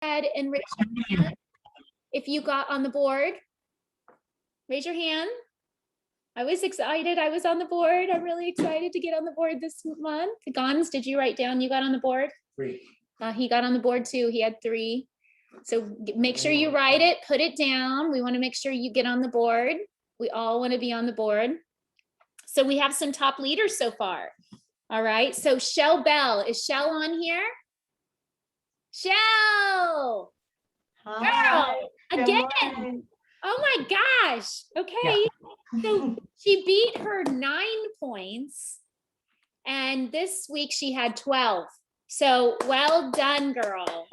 ahead and raise your hand if you got on the board. Raise your hand. I was excited. I was on the board. I'm really excited to get on the board this month. Gons, did you write down you got on the board? 3. He got on the board too. He had 3. So make sure you write it, put it down. We want to make sure you get on the board. We all want to be on the board. So we have some top leaders so far. All right. So Shell Bell, is Shell on here? Shell. Hi. Girl, again. Oh my gosh. Okay. Yeah. So she beat her 9 points. And this week she had 12. So well done, girl.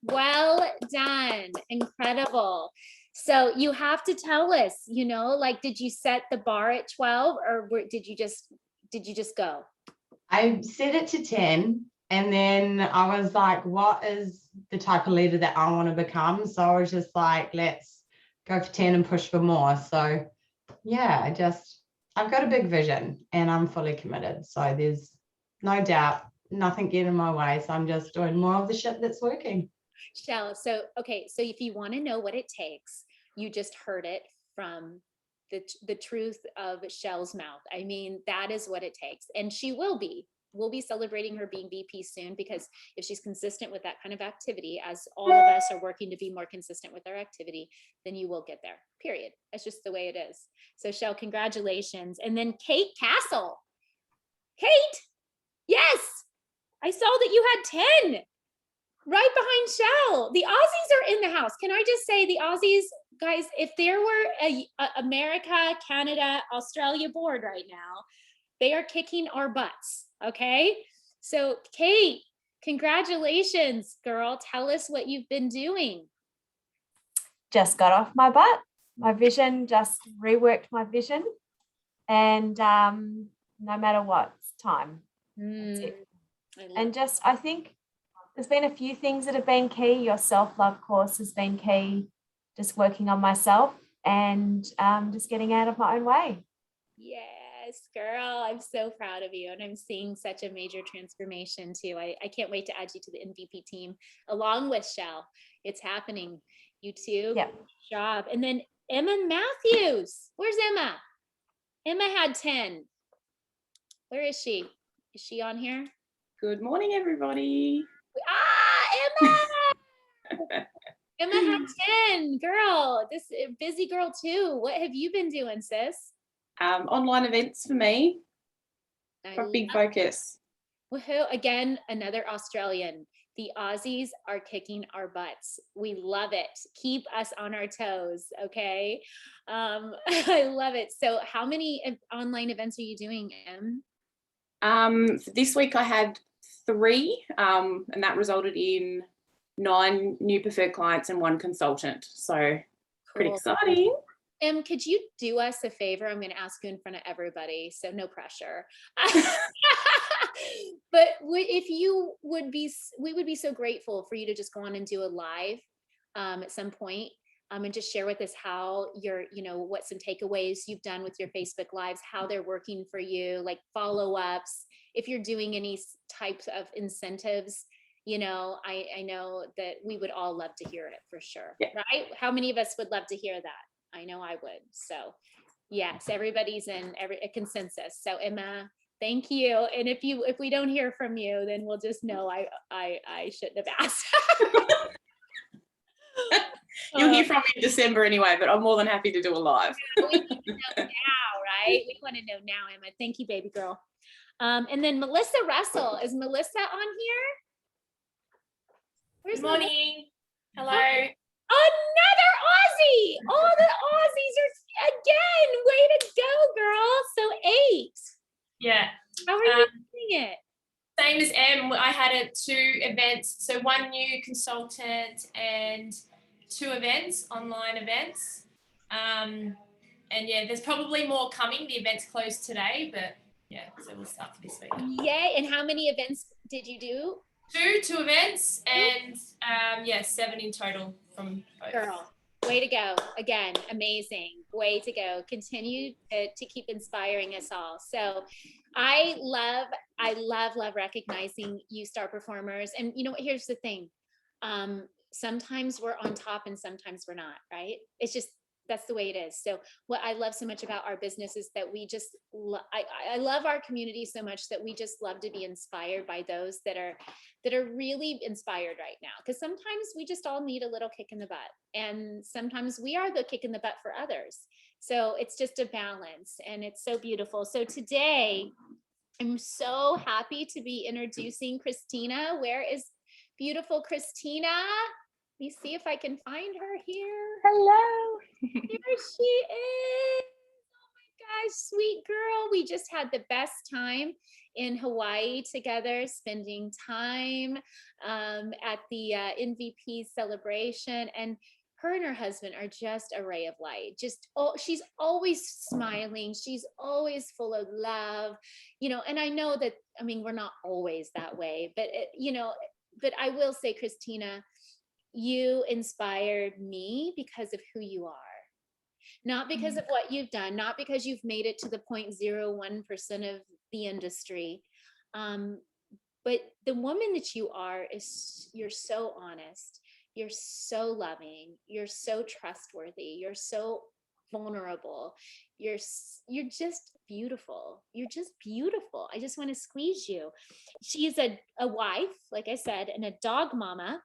Well done. Incredible. So you have to tell us, you know, like, did you set the bar at 12 or did you just go? I set it to 10. And then I was like, what is the type of leader that I want to become? So I was just like, let's go for 10 and push for more. So yeah, I've got a big vision and I'm fully committed. So there's no doubt, nothing getting in my way. So I'm just doing more of the shit that's working. Shell, so, okay. So if you want to know what it takes, you just heard it from the truth of Shell's mouth. I mean, that is what it takes. And she will be. We'll be celebrating her being VP soon, because if she's consistent with that kind of activity, as all of us are working to be more consistent with our activity, then you will get there, period. That's just the way it is. So Shell, congratulations. And then Kate Castle. Kate, yes, I saw that you had 10 right behind Shell. The Aussies are in the house. Can I just say, the Aussies, guys, if there were a America, Canada, Australia board right now, they are kicking our butts. Okay. So Kate, congratulations, girl. Tell us what you've been doing. Just got off my butt. My vision, just reworked my vision. And no matter what, it's time. That's it. And just, I think there's been a few things that have been key. Your self-love course has been key. Just working on myself and just getting out of my own way. Yes, girl, I'm so proud of you. And I'm seeing such a major transformation too. I can't wait to add you to the MVP team along with Shell. It's happening. You too. Yeah. Good job. And then Emma Matthews. Where's Emma? Emma had 10. Where is she? Is she on here? Good morning, everybody. Emma! Emma had 10. Girl, this busy girl too. What have you been doing, sis? Online events for me. A big focus. Woohoo! Again, another Australian. The Aussies are kicking our butts. We love it. Keep us on our toes, okay? I love it. So how many online events are you doing, Em? This week I had 3, and that resulted in 9 new preferred clients and 1 consultant. So pretty exciting. Could you do us a favor? I'm going to ask you in front of everybody, so no pressure. But if you would be, we would be so grateful for you to just go on and do a live at some point, and just share with us how you're, you know, what some takeaways you've done with your Facebook lives, how they're working for you, like follow-ups, if you're doing any types of incentives. You know, I know that we would all love to hear it for sure, yeah. Right? How many of us would love to hear that? I know I would. So yes, everybody's in a consensus. So Emma, thank you. And if we don't hear from you, then we'll just know I shouldn't have asked. You'll hear from me in December anyway, but I'm more than happy to do a live. We want to know now, right? We want to know now, Emma. Thank you, baby girl. And then Melissa Russell. Is Melissa on here? Where's Good morning. Melissa? Hello. Another Aussie. All the Aussies are again. Way to go, girl. So 8. Yeah. How are you doing it? Same as Em. I had 2 events. So 1 new consultant and 2 events, online events. And yeah, there's probably more coming. The event's closed today, but yeah, so we'll start for this week. Yay. And how many events did you do? 2 events and 7 in total from both. Girl, way to go. Again, amazing. Way to go. Continue to keep inspiring us all. So I love recognizing you star performers. And you know what, here's the thing. sometimes we're on top and sometimes we're not, right? It's just, that's the way it is. So what I love so much about our business is that we just, I love our community so much that we just love to be inspired by those that are really inspired right now. Because sometimes we just all need a little kick in the butt, and sometimes we are the kick in the butt for others. So it's just a balance, and it's so beautiful. So today, I'm so happy to be introducing Christina. Where is beautiful Christina? Let me see if I can find her here. Hello. There she is. Oh my gosh, sweet girl. We just had the best time in Hawaii together, spending time at the MVP celebration. And her and her husband are just a ray of light. Just, oh, she's always smiling. She's always full of love, you know, and I know that, I mean, we're not always that way, but you know, but I will say, Christina, you inspired me because of who you are, not because of what you've done, not because you've made it to the 0.01% of the industry. But the woman that you are is, you're so honest. You're so loving. You're so trustworthy. You're so vulnerable. You're just beautiful. You're just beautiful. I just want to squeeze you. She is a wife, like I said, and a dog mama,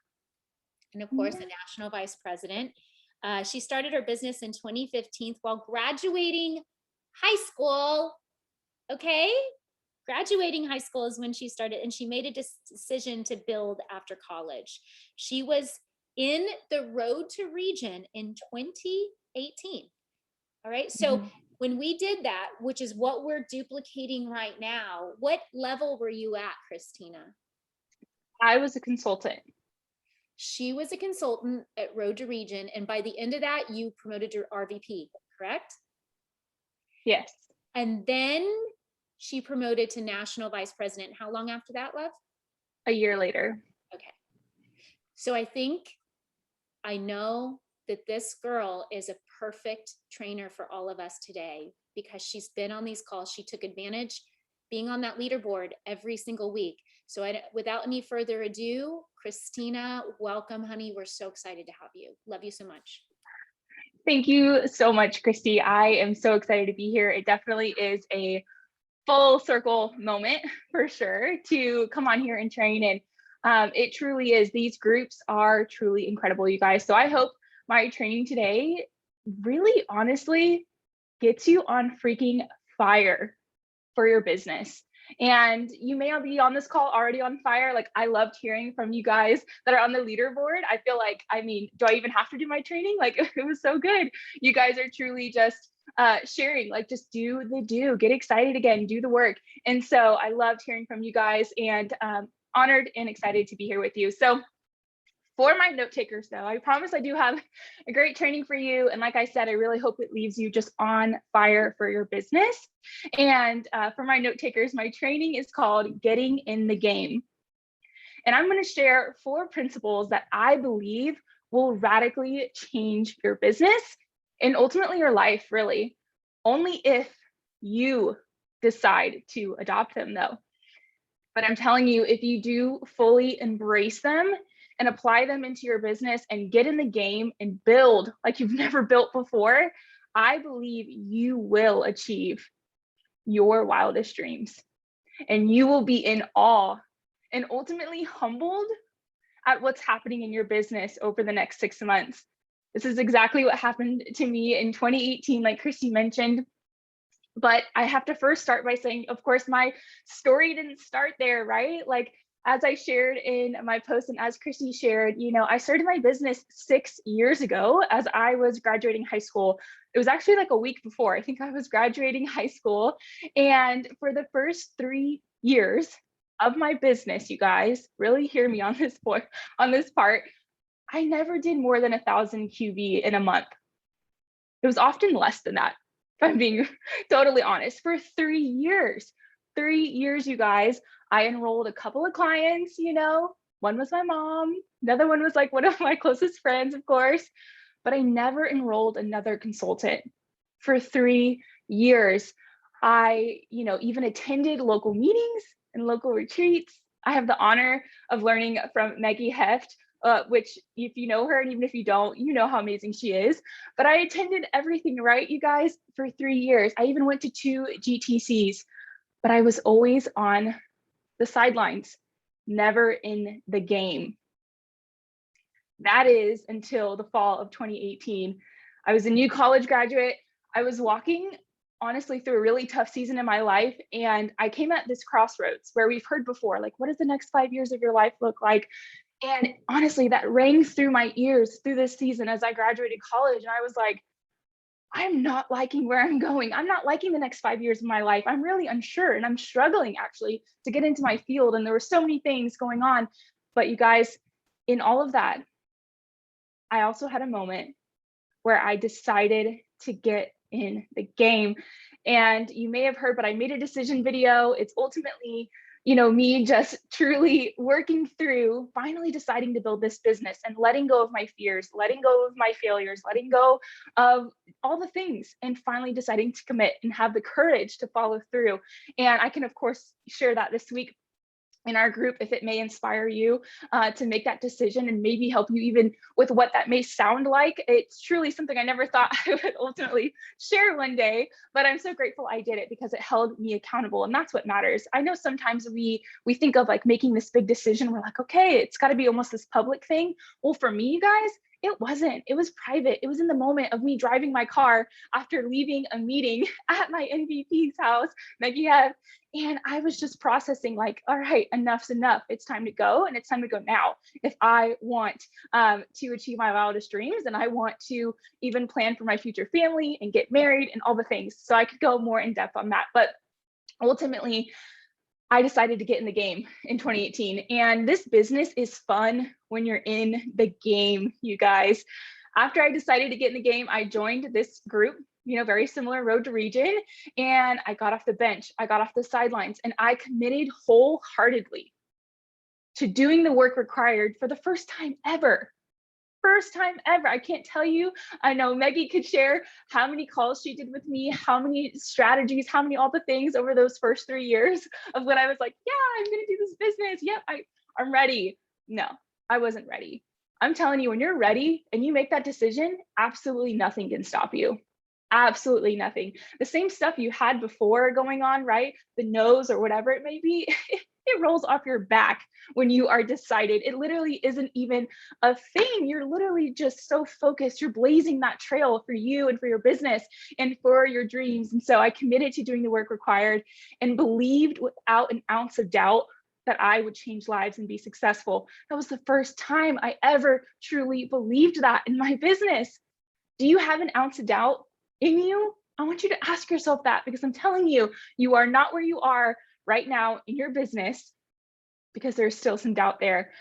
and of course, a national vice president. She started her business in 2015 while graduating high school. Okay. Graduating high school is when she started, and she made a decision to build after college. She was in the Road to Region in 2018. All right. So when we did that, which is what we're duplicating right now, what level were you at, Christina? I was a consultant. She was a consultant at Road to Region. And by the end of that, you promoted your RVP, correct? Yes. And then she promoted to national vice president. How long after that, love? A year later. Okay. So I know that this girl is a perfect trainer for all of us today, because she's been on these calls. She took advantage being on that leaderboard every single week. So without any further ado, Christina, welcome, honey. We're so excited to have you. Love you so much. Thank you so much, Christy. I am so excited to be here. It definitely is a full circle moment for sure to come on here and train. And it truly is. These groups are truly incredible, you guys. So I hope my training today really honestly gets you on freaking fire for your business. And you may not be on this call already on fire. Like, I loved hearing from you guys that are on the leaderboard. I feel like, I mean, do I even have to do my training? Like, it was so good. You guys are truly just sharing, like, just do the do, get excited again, do the work. And so I loved hearing from you guys, and honored and excited to be here with you. So for my note takers, though, I promise I do have a great training for you. And like I said, I really hope it leaves you just on fire for your business. And for my note takers, my training is called Getting in the Game. And I'm going to share 4 principles that I believe will radically change your business and ultimately your life, really. Only if you decide to adopt them, though. But I'm telling you, if you do fully embrace them and apply them into your business and get in the game and build like you've never built before, I believe you will achieve your wildest dreams. And you will be in awe and ultimately humbled at what's happening in your business over the next 6 months. This is exactly what happened to me in 2018, like Christy mentioned. But I have to first start by saying, of course, my story didn't start there, right? Like, as I shared in my post and as Christy shared, you know, I started my business 6 years ago as I was graduating high school. It was actually like a week before. I think I was graduating high school. And for the first 3 years of my business, you guys, really hear me on this point, on this part, I never did more than 1,000 QB in a month. It was often less than that, if I'm being totally honest. For 3 years, 3 years, you guys, I enrolled a couple of clients, you know, one was my mom, another one was like one of my closest friends, of course, but I never enrolled another consultant for 3 years. I, you know, even attended local meetings and local retreats. I have the honor of learning from Maggie Heft, which if you know her, and even if you don't, you know how amazing she is. But I attended everything, right, you guys, for 3 years. I even went to 2 GTCs, but I was always on the sidelines, never in the game. That is until the fall of 2018. I was a new college graduate. I was walking, honestly, through a really tough season in my life. And I came at this crossroads where we've heard before, like, what does the next 5 years of your life look like? And honestly, that rang through my ears through this season as I graduated college. And I was like, I'm not liking where I'm going. I'm not liking the next 5 years of my life. I'm really unsure, and I'm struggling actually to get into my field. And there were so many things going on. But you guys, in all of that, I also had a moment where I decided to get in the game. And you may have heard, but I made a decision video. It's ultimately, me just truly working through finally deciding to build this business and letting go of my fears, letting go of my failures, letting go of all the things, and finally deciding to commit and have the courage to follow through. And I can, of course, share that this week in our group if it may inspire you to make that decision and maybe help you even with what that may sound like. It's truly something I never thought I would ultimately share one day, but I'm so grateful I did it because it held me accountable, and that's what matters. I know sometimes we think of like making this big decision, we're like, okay, it's got to be almost this public thing. Well, for me, you guys, it wasn't. It was private. It was in the moment of me driving my car after leaving a meeting at my NVP's house, Maggie had, and I was just processing like, all right, enough's enough. It's time to go, and it's time to go now. If I want to achieve my wildest dreams, and I want to even plan for my future family and get married and all the things. So I could go more in depth on that. But ultimately, I decided to get in the game in 2018. And this business is fun when you're in the game, you guys. After I decided to get in the game, I joined this group, very similar, Road to Region, and I got off the bench, I got off the sidelines, and I committed wholeheartedly to doing the work required for the first time ever. First time ever. I can't tell you. I know Maggie could share how many calls she did with me, how many strategies, how many all the things over those first 3 years of when I was like, yeah, I'm going to do this business. Yep, I'm ready. No, I wasn't ready. I'm telling you, when you're ready and you make that decision, absolutely nothing can stop you. Absolutely nothing. The same stuff you had before going on, right? The no's or whatever it may be, it rolls off your back when you are decided. It literally isn't even a thing. You're literally just so focused. You're blazing that trail for you and for your business and for your dreams. And so I committed to doing the work required and believed without an ounce of doubt that I would change lives and be successful. That was the first time I ever truly believed that in my business. Do you have an ounce of doubt in you? I want you to ask yourself that, because I'm telling you, you are not where you are right now in your business because there's still some doubt there.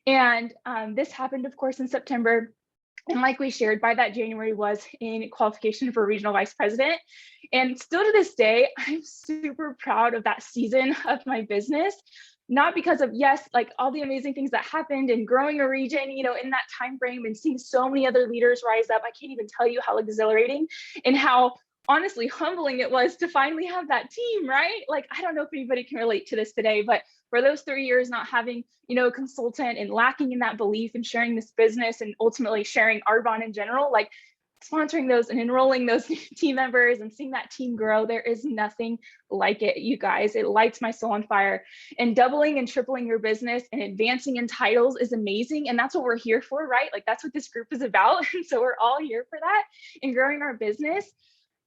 And this happened, of course, in September. And like we shared, by that January was in qualification for regional vice president. And still to this day, I'm super proud of that season of my business. Not because of, yes, like all the amazing things that happened and growing a region, in that time frame and seeing so many other leaders rise up. I can't even tell you how exhilarating and how honestly humbling it was to finally have that team, right? Like, I don't know if anybody can relate to this today, but for those 3 years not having, a consultant and lacking in that belief and sharing this business and ultimately sharing Arbonne in general, like sponsoring those and enrolling those team members and seeing that team grow, there is nothing like it, you guys. It lights my soul on fire. And doubling and tripling your business and advancing in titles is amazing. And that's what we're here for, right? Like, that's what this group is about. And so we're all here for that and growing our business.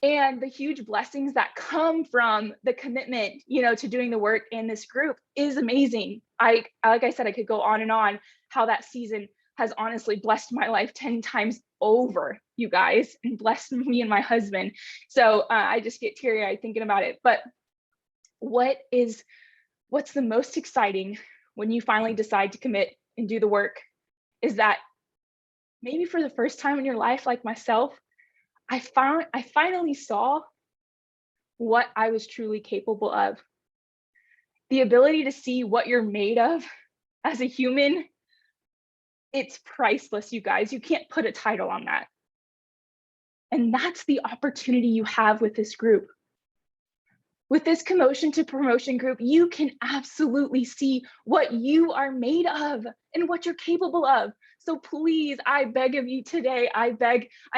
And the huge blessings that come from the commitment, to doing the work in this group is amazing. Like I said, I could go on and on how that season has honestly blessed my life 10 times over, you guys, and blessed me and my husband. So I just get teary-eyed thinking about it. But what's the most exciting when you finally decide to commit and do the work is that maybe for the first time in your life, like myself, I finally saw what I was truly capable of. The ability to see what you're made of as a human, it's priceless, you guys. You can't put a title on that. And that's the opportunity you have with this group. With this Commotion to Promotion group, you can absolutely see what you are made of and what you're capable of. So please, I beg of you today, I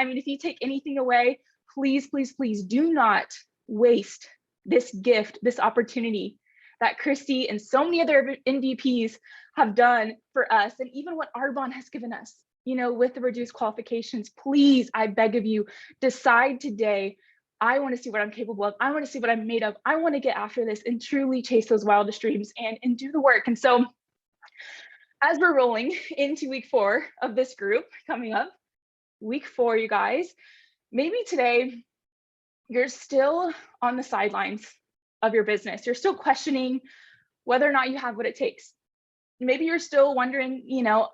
mean, if you take anything away, please, please, please do not waste this gift, this opportunity that Christy and so many other NVPs have done for us, and even what Arbonne has given us, you know, with the reduced qualifications. Please, I beg of you, decide today, I want to see what I'm capable of. I want to see what I'm made of. I want to get after this and truly chase those wildest dreams and do the work. And so as we're rolling into week 4 of this group coming up, week 4, you guys, maybe today you're still on the sidelines of your business. You're still questioning whether or not you have what it takes. Maybe you're still wondering, you know,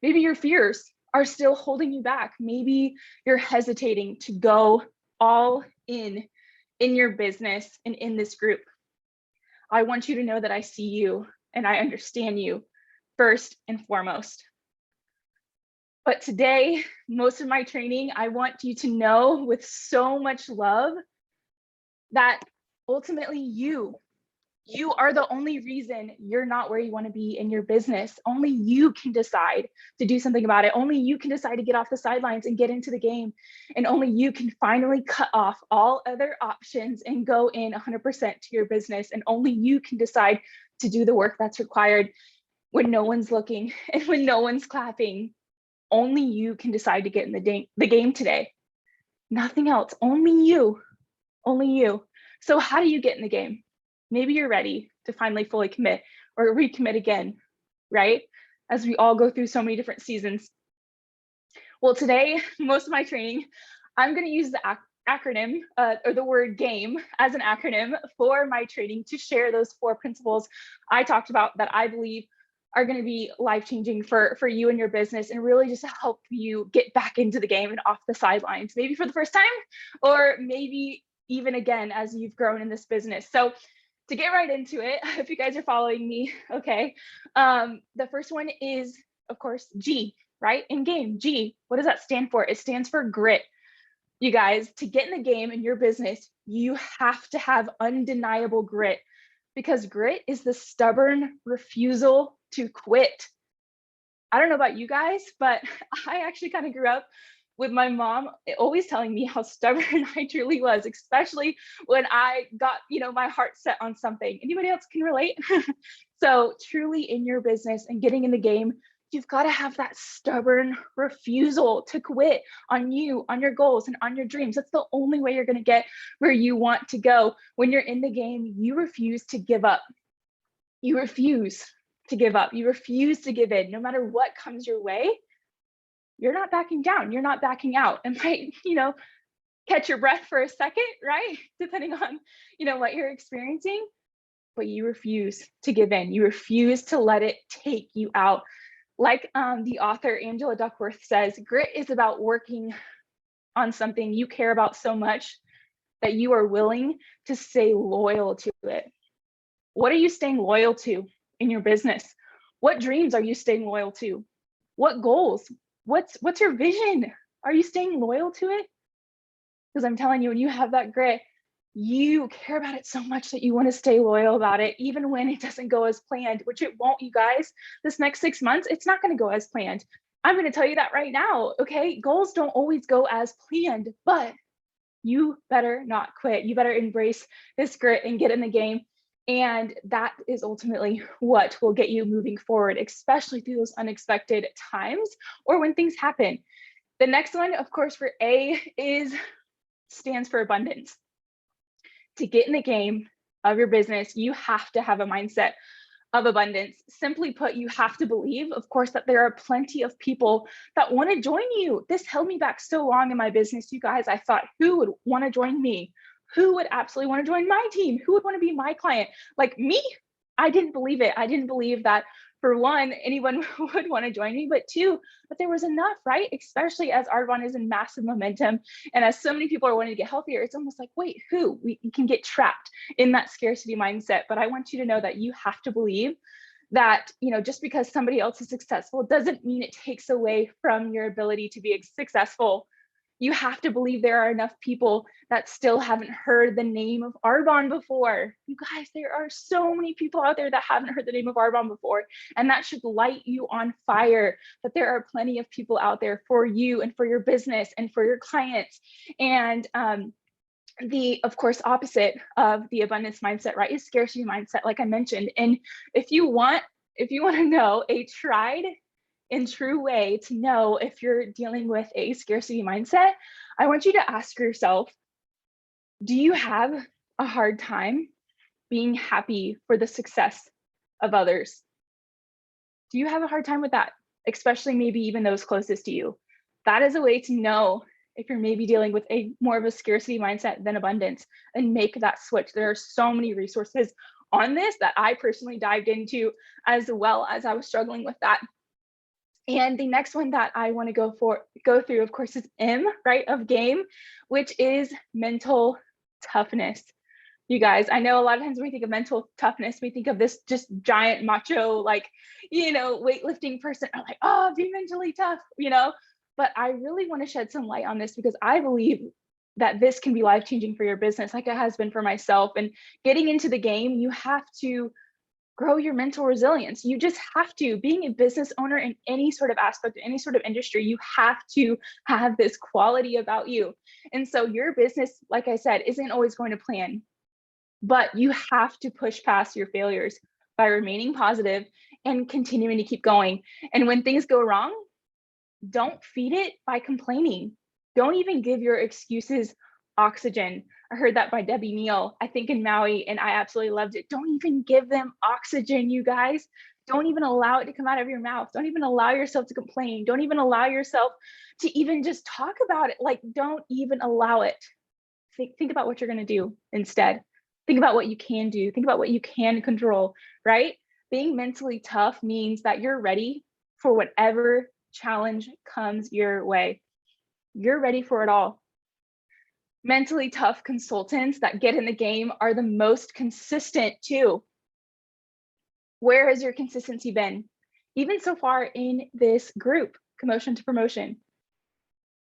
maybe your fears are still holding you back. Maybe you're hesitating to go all in your business and in this group. I want you to know that I see you and I understand you first and foremost. But today, most of my training, I want you to know with so much love that ultimately you are the only reason you're not where you want to be in your business. Only you can decide to do something about it. Only you can decide to get off the sidelines and get into the game. And only you can finally cut off all other options and go in 100% to your business. And only you can decide to do the work that's required when no one's looking and when no one's clapping. Only you can decide to get in the game today. Nothing else, only you, only you. So how do you get in the game? Maybe you're ready to finally fully commit or recommit again, right? As we all go through so many different seasons. Well, today, most of my training, I'm going to use the acronym or the word GAME as an acronym for my training to share those 4 principles I talked about that I believe are going to be life-changing for you and your business, and really just help you get back into the game and off the sidelines, maybe for the first time, or maybe even again as you've grown in this business. So to get right into it, if you guys are following me, okay, the first one is, of course, G, right? In GAME, G, what does that stand for? It stands for grit. You guys, to get in the game in your business, you have to have undeniable grit, because grit is the stubborn refusal to quit. I don't know about you guys, but I actually kind of grew up with my mom always telling me how stubborn I truly was, especially when I got, you know, my heart set on something. Anybody else can relate? So truly in your business and getting in the game, you've got to have that stubborn refusal to quit on you, on your goals and on your dreams. That's the only way you're going to get where you want to go. When you're in the game, you refuse to give up. You refuse to give up. You refuse to give in. No matter what comes your way, you're not backing down. You're not backing out. It might, you know, catch your breath for a second, right? Depending on, you know, what you're experiencing, but you refuse to give in. You refuse to let it take you out. Like the author Angela Duckworth says, grit is about working on something you care about so much that you are willing to stay loyal to it. What are you staying loyal to in your business? What dreams are you staying loyal to? What goals? What's your vision? Are you staying loyal to it? Because I'm telling you, when you have that grit, you care about it so much that you want to stay loyal about it, even when it doesn't go as planned, which it won't, you guys. This next 6 months, it's not going to go as planned. I'm going to tell you that right now, okay? Goals don't always go as planned, but you better not quit. You better embrace this grit and get in the game. And that is ultimately what will get you moving forward, especially through those unexpected times or when things happen. The next one, of course, for A stands for abundance. To get in the game of your business, you have to have a mindset of abundance. Simply put, you have to believe, of course, that there are plenty of people that want to join you. This held me back so long in my business, you guys. I thought, who would want to join me? Who would absolutely want to join my team? Who would want to be my client? Like me? I didn't believe it. I didn't believe that, for one, anyone would want to join me, but two, that there was enough, right? Especially as Arbonne is in massive momentum. And as so many people are wanting to get healthier, it's almost like, wait, who? We can get trapped in that scarcity mindset. But I want you to know that you have to believe that, you know, just because somebody else is successful doesn't mean it takes away from your ability to be successful You have to believe there are enough people that still haven't heard the name of Arbonne before. You guys, there are so many people out there that haven't heard the name of Arbonne before, and that should light you on fire, that there are plenty of people out there for you and for your business and for your clients. And the, of course, opposite of the abundance mindset, right, is scarcity mindset, like I mentioned. And if you want to know a tried and true way to know if you're dealing with a scarcity mindset, I want you to ask yourself, do you have a hard time being happy for the success of others? Do you have a hard time with that? Especially maybe even those closest to you. That is a way to know if you're maybe dealing with a more of a scarcity mindset than abundance, and make that switch. There are so many resources on this that I personally dived into, as well as I was struggling with that. And the next one that I want to go through, of course, is M, right, of game, which is mental toughness. You guys, I know a lot of times when we think of mental toughness, we think of this just giant macho, like, weightlifting person. I'm like, oh, be mentally tough, But I really want to shed some light on this, because I believe that this can be life-changing for your business, like it has been for myself. And getting into the game, you have to grow your mental resilience. You just have to. Being a business owner in any sort of aspect, any sort of industry, you have to have this quality about you. And so your business, like I said, isn't always going to plan, but you have to push past your failures by remaining positive and continuing to keep going. And when things go wrong, don't feed it by complaining. Don't even give your excuses oxygen. I heard that by Debbie Neal, I think in Maui, and I absolutely loved it. Don't even give them oxygen, you guys. Don't even allow it to come out of your mouth. Don't even allow yourself to complain. Don't even allow yourself to even just talk about it. Like, don't even allow it. Think about what you're going to do instead. Think about what you can do. Think about what you can control, right? Being mentally tough means that you're ready for whatever challenge comes your way. You're ready for it all. Mentally tough consultants that get in the game are the most consistent too. Where has your consistency been? Even so far in this group, Commotion to Promotion.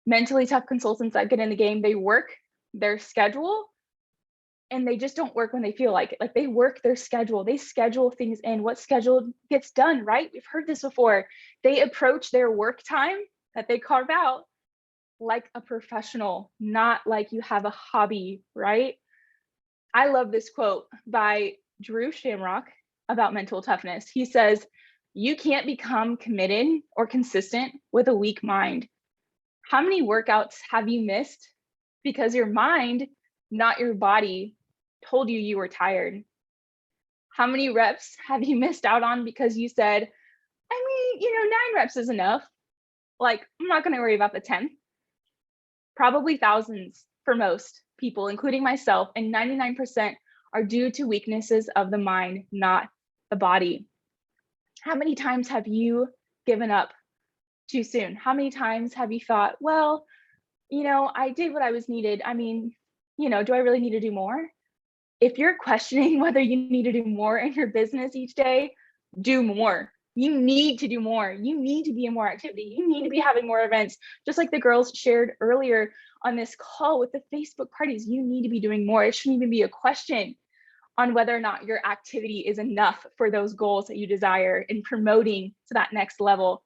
Mentally tough consultants that get in the game, they work their schedule, and they just don't work when they feel like it. Like, they work their schedule. They schedule things in. What scheduled gets done, right? We've heard this before. They approach their work time that they carve out like a professional, not like you have a hobby, right? I love this quote by Drew Shamrock about mental toughness. He says, you can't become committed or consistent with a weak mind. How many workouts have you missed because your mind, not your body, told you you were tired? How many reps have you missed out on because you said, 9 reps is enough. Like, I'm not going to worry about the 10th. Probably thousands for most people, including myself, and 99% are due to weaknesses of the mind, not the body. How many times have you given up too soon? How many times have you thought, well, I did what I was needed. Do I really need to do more? If you're questioning whether you need to do more in your business each day, do more. You need to do more. You need to be in more activity. You need to be having more events. Just like the girls shared earlier on this call with the Facebook parties, you need to be doing more. It shouldn't even be a question on whether or not your activity is enough for those goals that you desire in promoting to that next level.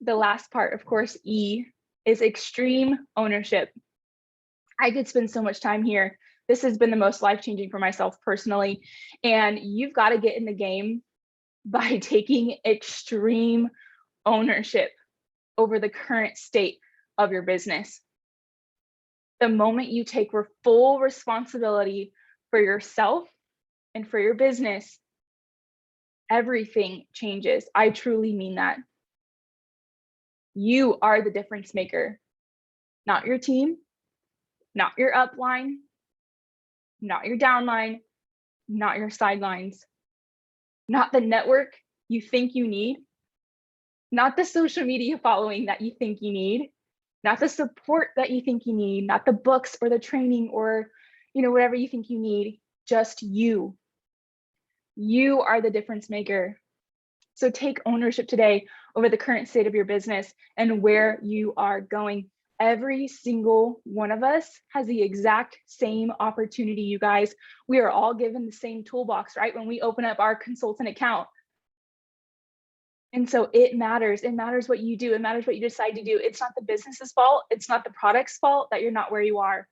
The last part, of course, E, is extreme ownership. I could spend so much time here. This has been the most life-changing for myself personally. And you've got to get in the game by taking extreme ownership over the current state of your business. The moment you take full responsibility for yourself and for your business, everything changes. I truly mean that. You are the difference maker, not your team, not your upline, not your downline, not your sidelines, not the network you think you need, not the social media following that you think you need, not the support that you think you need, not the books or the training or whatever you think you need, just you. You are the difference maker. So take ownership today over the current state of your business and where you are going. every single one of us has the exact same opportunity, you guys. We are all given the same toolbox, right? When we open up our consultant account. And so it matters. It matters what you do. It matters what you decide to do. It's not the business's fault. It's not the product's fault that you're not where you are.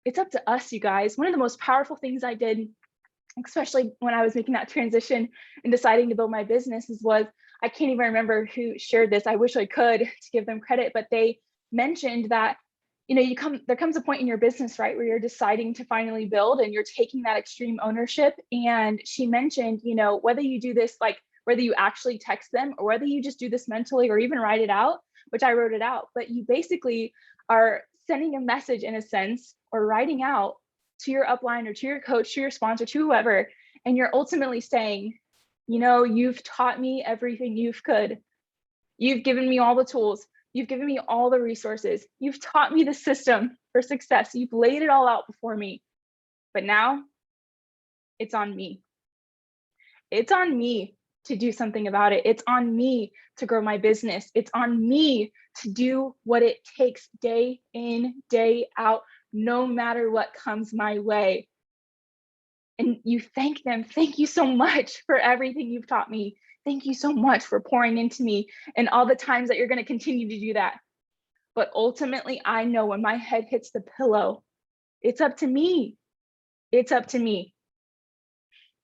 It's up to us, you guys. One of the most powerful things I did, especially when I was making that transition and deciding to build my businesses, was, I can't even remember who shared this. I wish I could to give them credit, but they mentioned that, you know, there comes a point in your business, right, where you're deciding to finally build and you're taking that extreme ownership. And she mentioned, you know, whether you do this, like whether you actually text them or whether you just do this mentally or even write it out, which I wrote it out, but you basically are sending a message in a sense, or writing out to your upline or to your coach, to your sponsor, to whoever, and you're ultimately saying, you know, you've taught me everything you could. You've given me all the tools. You've given me all the resources. You've taught me the system for success. You've laid it all out before me. But now it's on me. It's on me to do something about it. It's on me to grow my business. It's on me to do what it takes day in, day out, no matter what comes my way. And you thank them. Thank you so much for everything you've taught me. Thank you so much for pouring into me and all the times that you're going to continue to do that. But ultimately, I know when my head hits the pillow, it's up to me. It's up to me.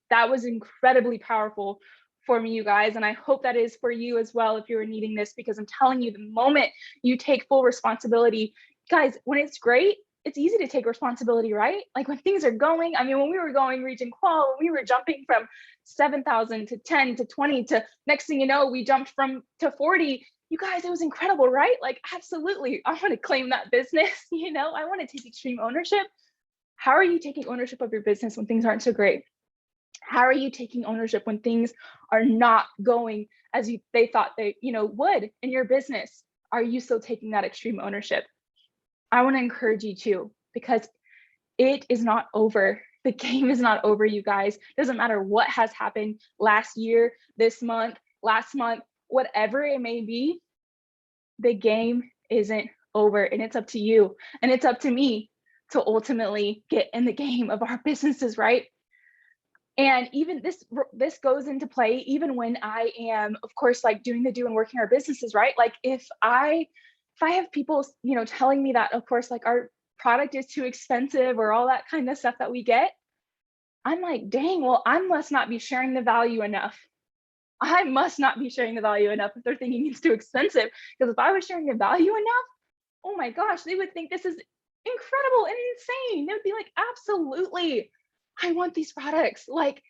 That was incredibly powerful for me, you guys. And I hope that is for you as well if you're needing this, because I'm telling you, the moment you take full responsibility, guys, when it's great, it's easy to take responsibility, right? Like when things are going, I mean, when we were going region qual, when we were jumping from 7,000 to 10 to 20 to next thing you know, we jumped to 40. You guys, it was incredible, right? Like, absolutely. I want to claim that business, you know, I want to take extreme ownership. How are you taking ownership of your business when things aren't so great? How are you taking ownership when things are not going as they thought they, you know, would in your business? Are you still taking that extreme ownership? I want to encourage you to, because it is not over. The game is not over, you guys. Doesn't matter what has happened last year, this month, last month, whatever it may be, the game isn't over, and it's up to you. And it's up to me to ultimately get in the game of our businesses, right? And even this goes into play even when I am, of course, like doing and working our businesses, right? Like if I have people, you know, telling me that, of course, like our product is too expensive or all that kind of stuff that we get, I'm like, dang, well, I must not be sharing the value enough. I must not be sharing the value enough if they're thinking it's too expensive. Because if I was sharing the value enough, oh my gosh, they would think this is incredible and insane. They would be like, absolutely, I want these products. Like,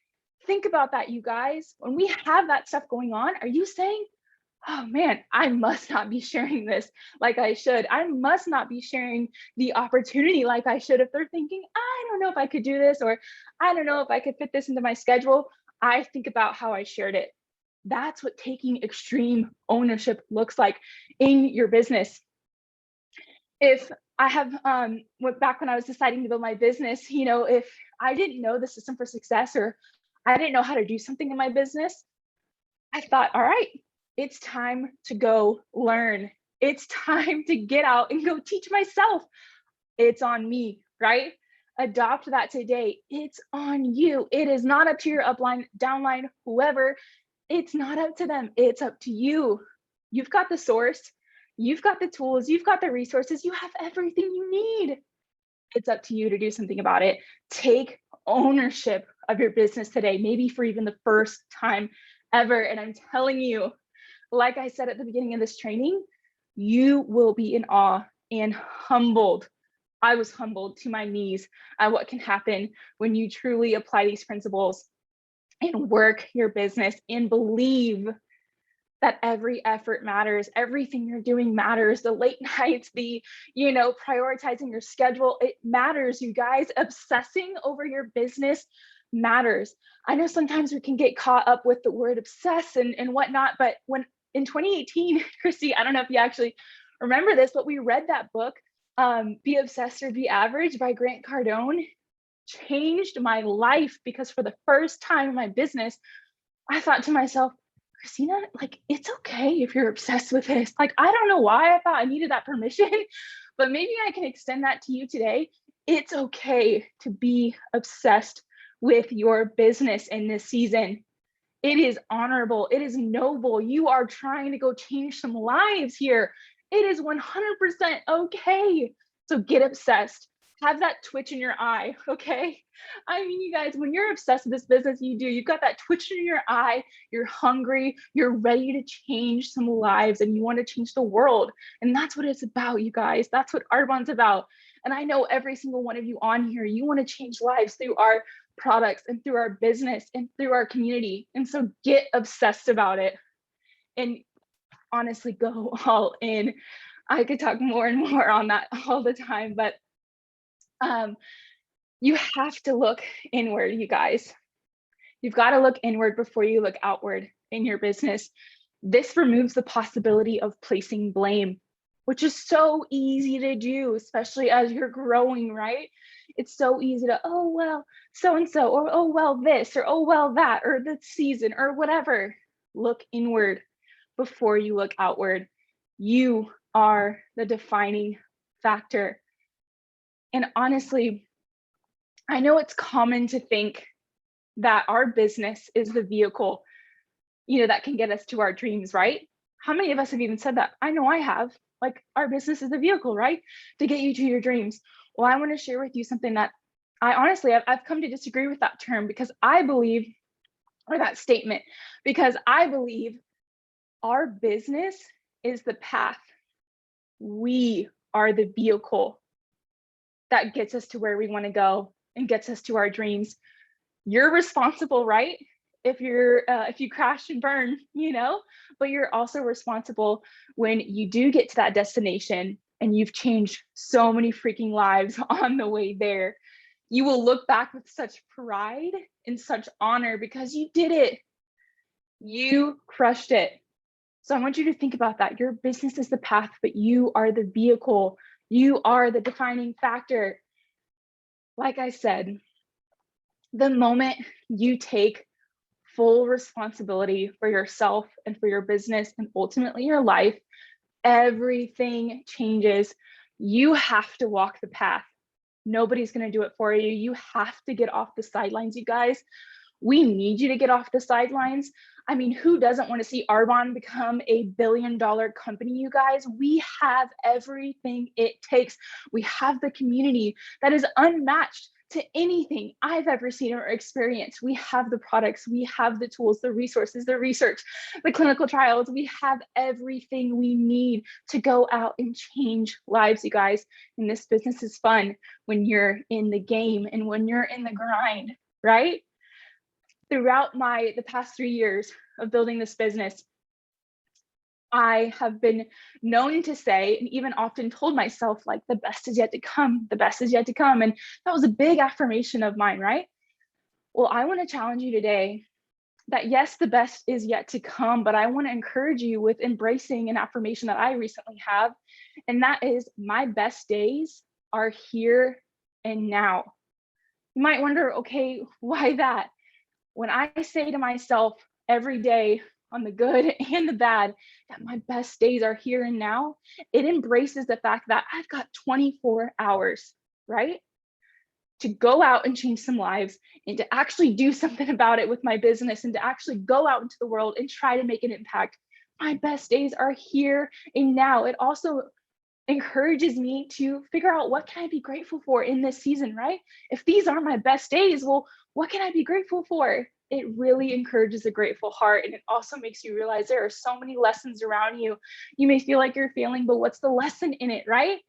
think about that, you guys. When we have that stuff going on, are you saying, oh man, I must not be sharing this like I should. I must not be sharing the opportunity like I should. If they're thinking, I don't know if I could do this, or I don't know if I could fit this into my schedule, I think about how I shared it. That's what taking extreme ownership looks like in your business. If I have, back when I was deciding to build my business, you know, if I didn't know the system for success, or I didn't know how to do something in my business, I thought, all right, it's time to go learn. It's time to get out and go teach myself. It's on me, right? Adopt that today. It's on you. It is not up to your upline, downline, whoever. It's not up to them. It's up to you. You've got the source. You've got the tools. You've got the resources. You have everything you need. It's up to you to do something about it. Take ownership of your business today, maybe for even the first time ever. And I'm telling you, like I said at the beginning of this training, you will be in awe and humbled. I was humbled to my knees at what can happen when you truly apply these principles and work your business and believe that every effort matters. Everything you're doing matters. The late nights, the, you know, prioritizing your schedule, it matters, you guys. Obsessing over your business matters. I know sometimes we can get caught up with the word obsess and whatnot, but when in 2018, Christy, I don't know if you actually remember this, but we read that book, Be Obsessed or Be Average by Grant Cardone. Changed my life, because for the first time in my business, I thought to myself, Christina, like, it's okay if you're obsessed with this. Like, I don't know why I thought I needed that permission, but maybe I can extend that to you today. It's okay to be obsessed with your business in this season. It is honorable. It is noble. You are trying to go change some lives here. It is 100% okay. So get obsessed. Have that twitch in your eye, okay? I mean, you guys, when you're obsessed with this business, you've got that twitch in your eye, you're hungry, you're ready to change some lives, and you want to change the world. And that's what it's about, you guys. That's what Arbonne's about. And I know every single one of you on here, you want to change lives through our products and through our business and through our community. And so get obsessed about it and honestly go all in. I could talk more and more on that all the time, but you have to look inward, you guys. You've got to look inward before you look outward in your business. This removes the possibility of placing blame, which is so easy to do, especially as you're growing, right? It's so easy to, oh, well, so-and-so, or, oh, well, this, or, oh, well, that, or the season, or whatever. Look inward before you look outward. You are the defining factor. And honestly, I know it's common to think that our business is the vehicle, that can get us to our dreams, right? How many of us have even said that? I know I have. Like, our business is the vehicle, right? To get you to your dreams. Well, I want to share with you something that I've come to disagree with that term, because I believe, or that statement, because I believe our business is the path. We are the vehicle that gets us to where we want to go and gets us to our dreams. You're responsible, right? If you crash and burn, but you're also responsible when you do get to that destination and you've changed so many freaking lives on the way there. You will look back with such pride and such honor because you did it. You crushed it. So I want you to think about that. Your business is the path, but you are the vehicle. You are the defining factor. Like I said, the moment you take full responsibility for yourself and for your business and ultimately your life, everything changes. You have to walk the path. Nobody's going to do it for you. You have to get off the sidelines, you guys. We need you to get off the sidelines. I mean, who doesn't want to see Arbonne become a billion-dollar company, you guys? We have everything it takes. We have the community that is unmatched to anything I've ever seen or experienced. We have the products, we have the tools, the resources, the research, the clinical trials. We have everything we need to go out and change lives, you guys. And this business is fun when you're in the game and when you're in the grind, right? Throughout the past 3 years of building this business, I have been known to say, and even often told myself, like, the best is yet to come, the best is yet to come. And that was a big affirmation of mine, right? Well, I want to challenge you today that yes, the best is yet to come, but I want to encourage you with embracing an affirmation that I recently have. And that is, my best days are here and now. You might wonder, okay, why that? When I say to myself every day, on the good and the bad, that my best days are here and now, it embraces the fact that I've got 24 hours, right? To go out and change some lives and to actually do something about it with my business and to actually go out into the world and try to make an impact. My best days are here and now. It also encourages me to figure out, what can I be grateful for in this season, right? If these are my best days, well, what can I be grateful for? It really encourages a grateful heart. And it also makes you realize there are so many lessons around you. You may feel like you're failing, but what's the lesson in it, right?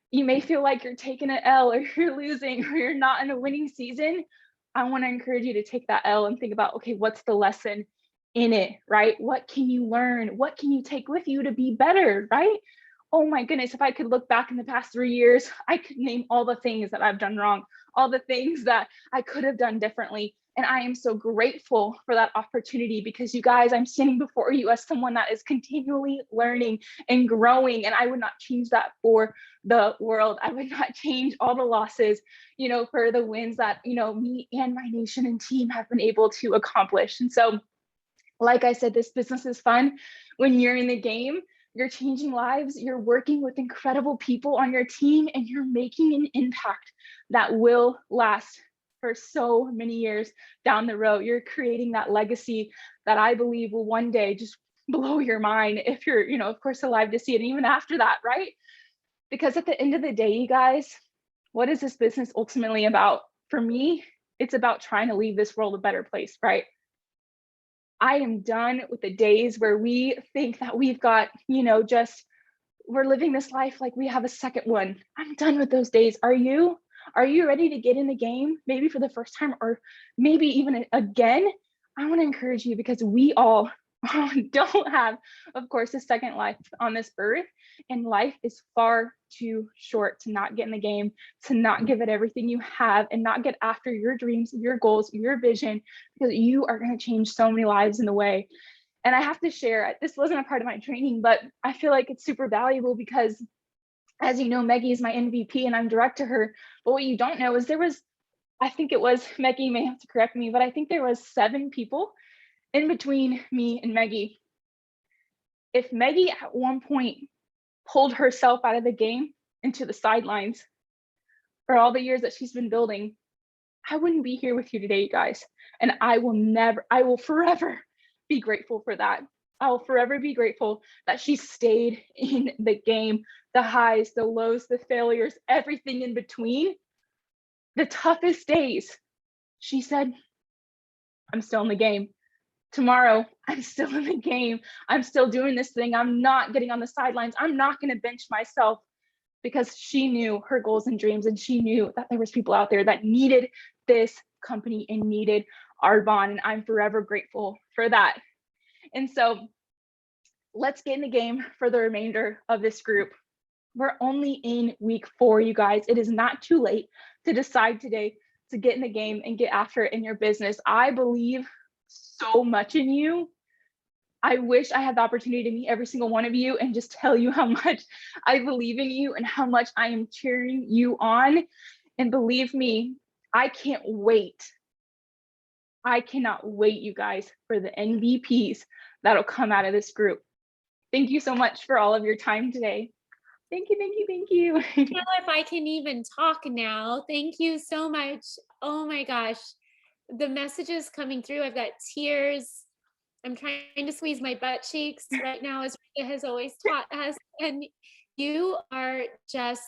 You may feel like you're taking an L, or you're losing, or you're not in a winning season. I want to encourage you to take that L and think about, okay, what's the lesson in it, right? What can you learn? What can you take with you to be better, right? Oh my goodness, if I could look back in the past 3 years, I could name all the things that I've done wrong, all the things that I could have done differently. And I am so grateful for that opportunity, because you guys, I'm standing before you as someone that is continually learning and growing. And I would not change that for the world. I would not change all the losses, for the wins that, me and my nation and team have been able to accomplish. And so, like I said, this business is fun when you're in the game, You're changing lives, you're working with incredible people on your team, and you're making an impact that will last for so many years down the road. You're creating that legacy that I believe will one day just blow your mind if you're, of course, alive to see it. And even after that, right? Because at the end of the day, you guys, what is this business ultimately about? For me, it's about trying to leave this world a better place, right? I am done with the days where we think that we've got, we're living this life like we have a second one. I'm done with those days. Are you? Are you ready to get in the game, maybe for the first time or maybe even again? I want to encourage you because we all don't have, of course, a second life on this earth. And life is far too short to not get in the game, to not give it everything you have and not get after your dreams, your goals, your vision, because you are going to change so many lives in the way. And I have to share, this wasn't a part of my training, but I feel like it's super valuable because, as you know, Maggie is my MVP and I'm direct to her. But what you don't know is I think it was, Maggie may have to correct me, but I think there was 7 people in between me and Maggie. If Maggie at one point pulled herself out of the game into the sidelines for all the years that she's been building, I wouldn't be here with you today, you guys. And I will forever be grateful for that. I will forever be grateful that she stayed in the game, the highs, the lows, the failures, everything in between, the toughest days. She said, I'm still in the game. Tomorrow, I'm still in the game. I'm still doing this thing. I'm not getting on the sidelines. I'm not going to bench myself, because she knew her goals and dreams, and she knew that there was people out there that needed this company and needed our bond. And I'm forever grateful for that. And so let's get in the game for the remainder of this group. We're only in week 4, you guys. It is not too late to decide today to get in the game and get after it in your business. I believe so much in you. I wish I had the opportunity to meet every single one of you and just tell you how much I believe in you and how much I am cheering you on. And believe me, I can't wait. I cannot wait, you guys, for the MVPs that'll come out of this group. Thank you so much for all of your time today. Thank you, thank you, thank you. I don't know if I can even talk now. Thank you so much. Oh my gosh. The messages coming through, I've got tears. I'm trying to squeeze my butt cheeks right now, as Rita has always taught us. And you are just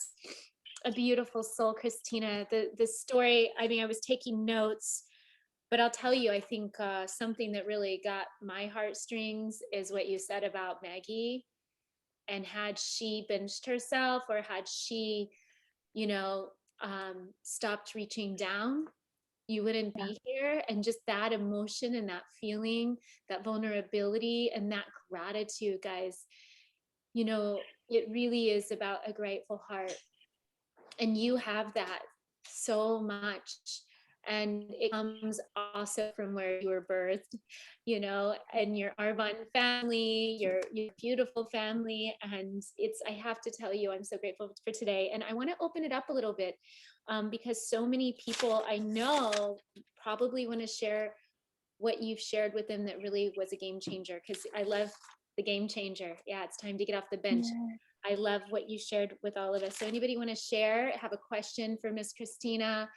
a beautiful soul, Christina. The story, I mean, I was taking notes, but I'll tell you, I think something that really got my heartstrings is what you said about Maggie. And had she benched herself, or had she, stopped reaching down, you wouldn't be here. And just that emotion and that feeling, that vulnerability and that gratitude, guys, it really is about a grateful heart. And you have that so much. And it comes also from where you were birthed, and your Arvon family, your beautiful family. And I have to tell you, I'm so grateful for today. And I want to open it up a little bit because so many people I know probably want to share what you've shared with them that really was a game changer. Because I love the game changer. Yeah, it's time to get off the bench. Yeah. I love what you shared with all of us. So anybody want to share, have a question for Miss Christina?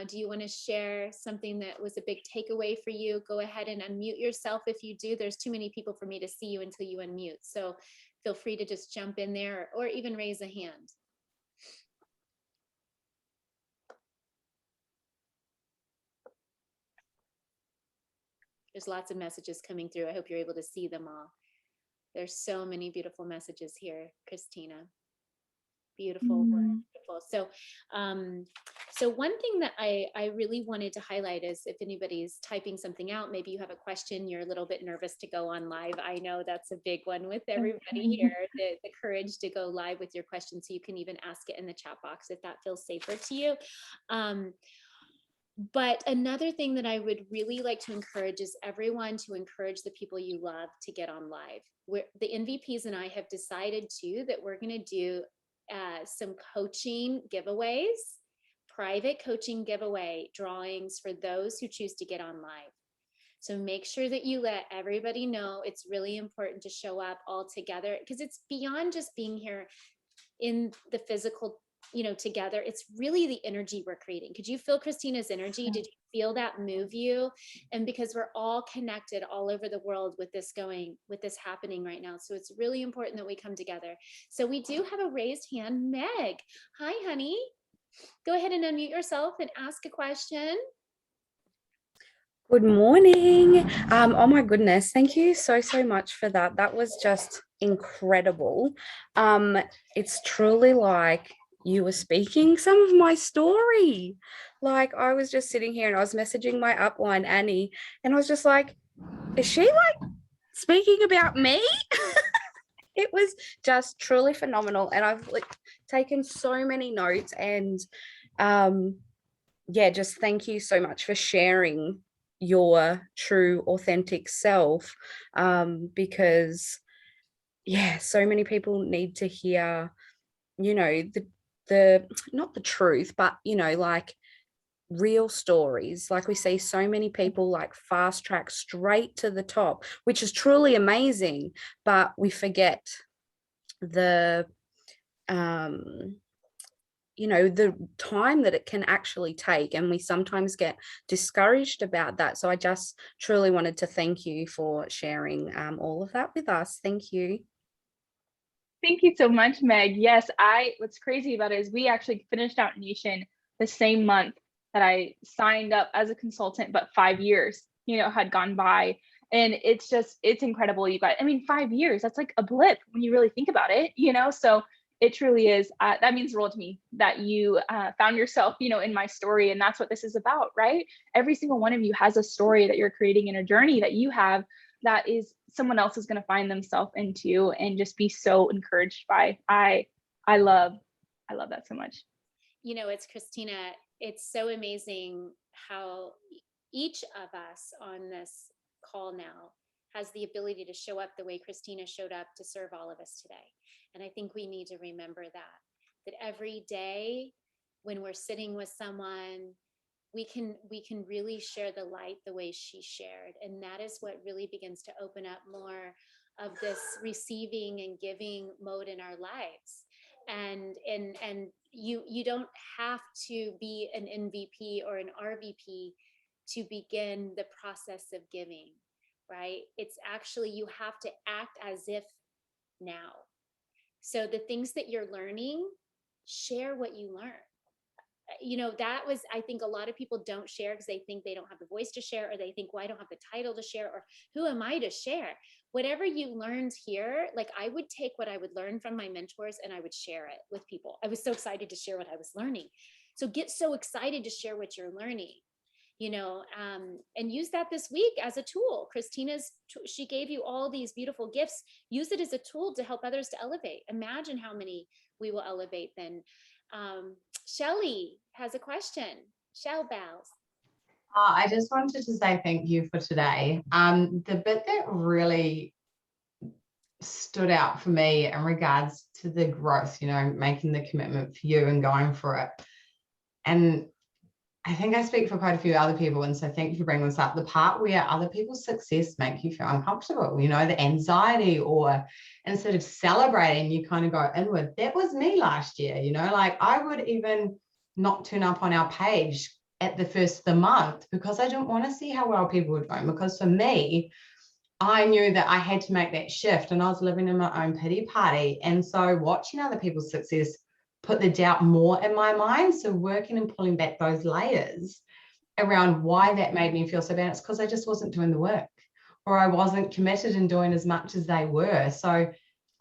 Do you want to share something that was a big takeaway for you? Go ahead and unmute yourself if you do. There's too many people for me to see you until you unmute. So feel free to just jump in there or even raise a hand. There's lots of messages coming through. I hope you're able to see them all. There's so many beautiful messages here, Christina. Beautiful, wonderful. So one thing that I really wanted to highlight is, if anybody's typing something out, maybe you have a question, you're a little bit nervous to go on live. I know that's a big one with everybody here, the courage to go live with your question. So you can even ask it in the chat box if that feels safer to you. But another thing that I would really like to encourage is everyone to encourage the people you love to get on live. The MVPs and I have decided too that we're going to do some coaching giveaways, private coaching giveaway drawings for those who choose to get on live. So make sure that you let everybody know it's really important to show up all together, because it's beyond just being here in the physical, together. It's really the energy we're creating. Could you feel Christina's energy? Did you feel that move you? And because we're all connected all over the world with this happening right now. So it's really important that we come together. So we do have a raised hand. Meg, hi, honey. Go ahead and unmute yourself and ask a question. Good morning. Oh my goodness. Thank you so much for that. That was just incredible. It's truly like you were speaking some of my story. Like I was just sitting here and I was messaging my upline, Annie, and I was just like, is she like speaking about me? It was just truly phenomenal. And I've like taken so many notes, and yeah, just thank you so much for sharing your true authentic self, because yeah, so many people need to hear, the not the truth, but like real stories. Like we see so many people like fast track straight to the top, which is truly amazing, but we forget the the time that it can actually take, and we sometimes get discouraged about that. So I just truly wanted to thank you for sharing all of that with us. Thank you. Thank you so much, Meg. Yes, what's crazy about it is we actually finished out Nation the same month that I signed up as a consultant, but 5 years, had gone by. And it's incredible, you guys. I mean, 5 years, that's like a blip when you really think about it, so it truly is. That means the world to me that you found yourself, in my story. And that's what this is about, right? Every single one of you has a story that you're creating in a journey that you have that is someone else is going to find themselves into, and just be so encouraged by. I love that so much. It's Christina. It's so amazing how each of us on this call now has the ability to show up the way Christina showed up to serve all of us today. And I think we need to remember that every day when we're sitting with someone, we can really share the light the way she shared. And that is what really begins to open up more of this receiving and giving mode in our lives. And you don't have to be an MVP or an RVP to begin the process of giving, right? It's actually, you have to act as if now. So the things that you're learning, share what you learn. That was, I think a lot of people don't share because they think they don't have the voice to share, or they think, well, I don't have the title to share, or who am I to share? Whatever you learned here, like I would take what I would learn from my mentors and I would share it with people. I was so excited to share what I was learning. So get so excited to share what you're learning, and use that this week as a tool. She gave you all these beautiful gifts. Use it as a tool to help others to elevate. Imagine how many we will elevate then. Shelly has a question. Shell Bells. I just wanted to say thank you for today. The bit that really stood out for me in regards to the growth, making the commitment for you and going for it. And I think I speak for quite a few other people, and so thank you for bringing this up. The part where other people's success make you feel uncomfortable, the anxiety, or instead of celebrating, you kind of go inward. That was me last year, like I would even not turn up on our page at the first of the month because I didn't want to see how well people were doing, because for me, I knew that I had to make that shift, and I was living in my own pity party. And so watching other people's success put the doubt more in my mind. So working and pulling back those layers around why that made me feel so bad. It's because I just wasn't doing the work, or I wasn't committed in doing as much as they were. So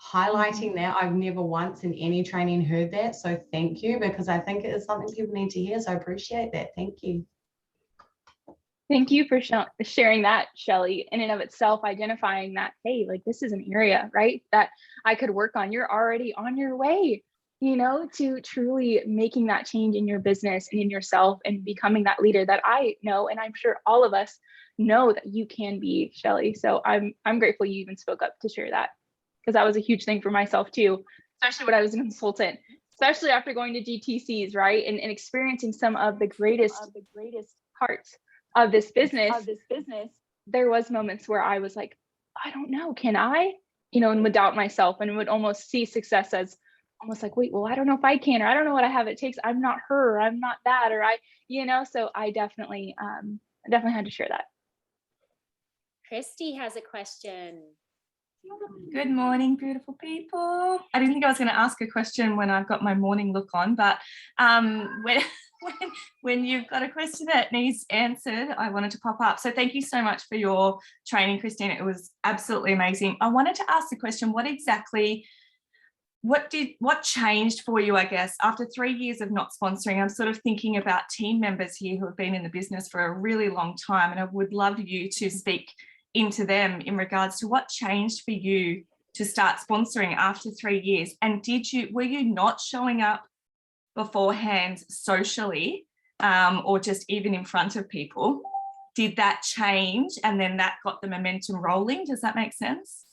highlighting that, I've never once in any training heard that. So thank you, because I think it is something people need to hear. So I appreciate that. Thank you. Thank you for sharing that, Shelly. In and of itself, identifying that, hey, like this is an area, right, that I could work on. You're already on your way, to truly making that change in your business and in yourself, and becoming that leader that I know, and I'm sure all of us know that you can be, Shelly. So I'm grateful you even spoke up to share that, because that was a huge thing for myself too, especially when I was a consultant, especially after going to GTCs, right, and experiencing some of the greatest parts of this business. there was moments where I was like, I don't know, can I? And would doubt myself and would almost see success as almost like, wait, well, I don't know if I can, or I don't know what I have it takes. I'm not her, or I'm not that, or so I definitely had to share that. Christy has a question. Good morning, beautiful people. I didn't think I was going to ask a question when I've got my morning look on, but when you've got a question that needs answered, I wanted to pop up. So thank you so much for your training, Christina. It was absolutely amazing. I wanted to ask the question, what changed for you, I guess, after 3 years of not sponsoring? I'm sort of thinking about team members here who have been in the business for a really long time, and I would love you to speak into them in regards to what changed for you to start sponsoring after 3 years. And were you not showing up beforehand socially, or just even in front of people? Did that change and then that got the momentum rolling? Does that make sense?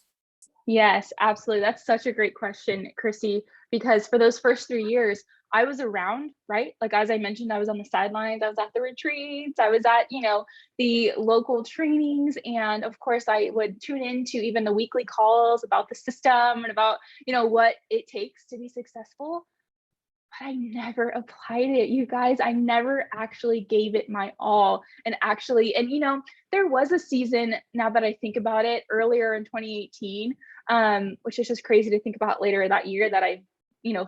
Yes, absolutely. That's such a great question, Chrissy, because for those first 3 years, I was around, right? Like, as I mentioned, I was on the sidelines, I was at the retreats, I was at, the local trainings. And of course, I would tune into even the weekly calls about the system and about, what it takes to be successful. But I never applied it, you guys. I never actually gave it my all. And there was a season, now that I think about it, earlier in 2018, which is just crazy to think about later that year that I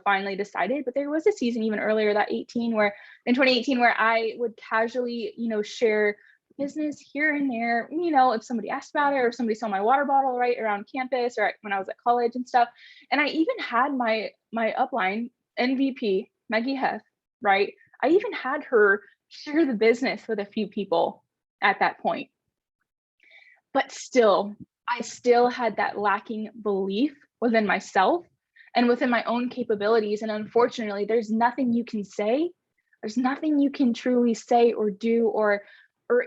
finally decided. But there was a season even earlier in 2018 where I would casually, share business here and there, if somebody asked about it or if somebody saw my water bottle right around campus or when I was at college and stuff. And I even had my upline MVP, Maggie Heff, right? I even had her share the business with a few people at that point. But I still had that lacking belief within myself and within my own capabilities. And unfortunately, there's nothing you can say. There's nothing you can truly say or do or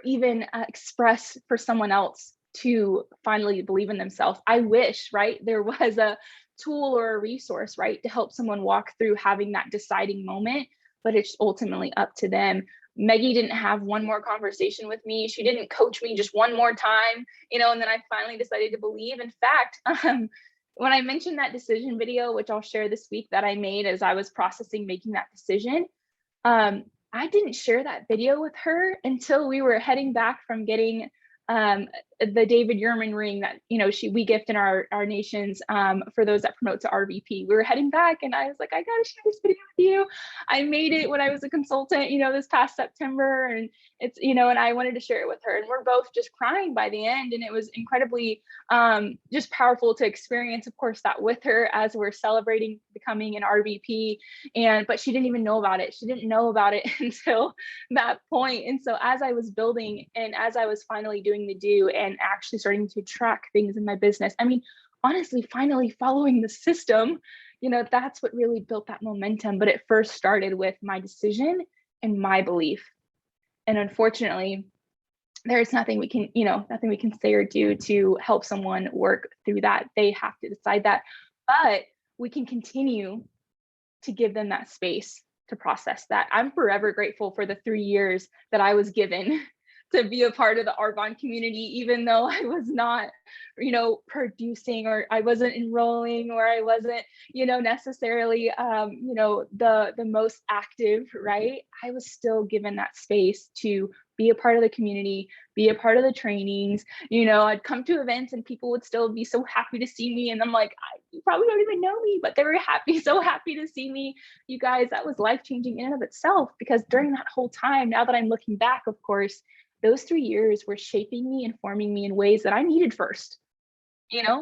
even express for someone else to finally believe in themselves. I wish, right, there was a tool or a resource, right, to help someone walk through having that deciding moment, but it's ultimately up to them. Maggie didn't have one more conversation with me. She didn't coach me just one more time, and then I finally decided to believe. In fact, when I mentioned that decision video, which I'll share this week, that I made as I was processing making that decision, I didn't share that video with her until we were heading back from getting the David Yurman ring that we gift in our nations for those that promote to RVP. We were heading back and I was like, I gotta share this video with you. I made it when I was a consultant, this past September, and it's and I wanted to share it with her, and we're both just crying by the end. And it was incredibly just powerful to experience, of course, that with her as we're celebrating becoming an RVP. But she didn't even know about it. She didn't know about it until that point. And so as I was building and as I was finally doing the do and actually starting to track things in my business, honestly, finally following the system, that's what really built that momentum. But it first started with my decision and my belief. And unfortunately, there's nothing we can say or do to help someone work through that. They have to decide that, but we can continue to give them that space to process that. I'm forever grateful for the 3 years that I was given to be a part of the Argonne community, even though I was not, producing, or I wasn't enrolling, or I wasn't, necessarily, the most active, right? I was still given that space to be a part of the community, be a part of the trainings. I'd come to events and people would still be so happy to see me. And I'm like, you probably don't even know me, but they were so happy to see me. You guys, that was life-changing in and of itself, because during that whole time, now that I'm looking back, of course, those 3 years were shaping me and forming me in ways that I needed first,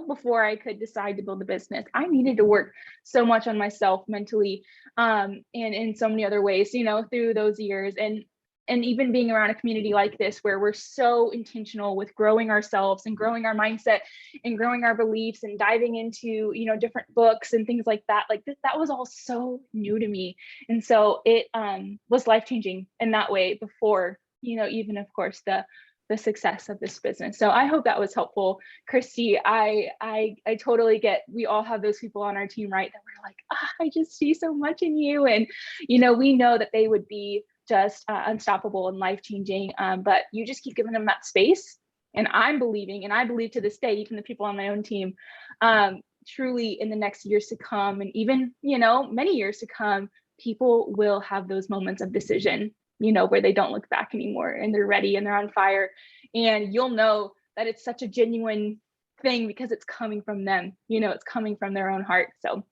before I could decide to build a business. I needed to work so much on myself mentally, and in so many other ways, through those years. And even being around a community like this, where we're so intentional with growing ourselves and growing our mindset and growing our beliefs and diving into, different books and things like that, that was all so new to me. And so it was life-changing in that way before, even, of course, the success of this business. So I hope that was helpful. Christy, I totally get, we all have those people on our team, right, that we're like, I just see so much in you. And, we know that they would be just unstoppable and life-changing, but you just keep giving them that space And I'm believing, and I believe to this day, even the people on my own team, truly in the next years to come, and even, many years to come, people will have those moments of decision, where they don't look back anymore and they're ready and they're on fire. And you'll know that it's such a genuine thing because it's coming from them, it's coming from their own heart. So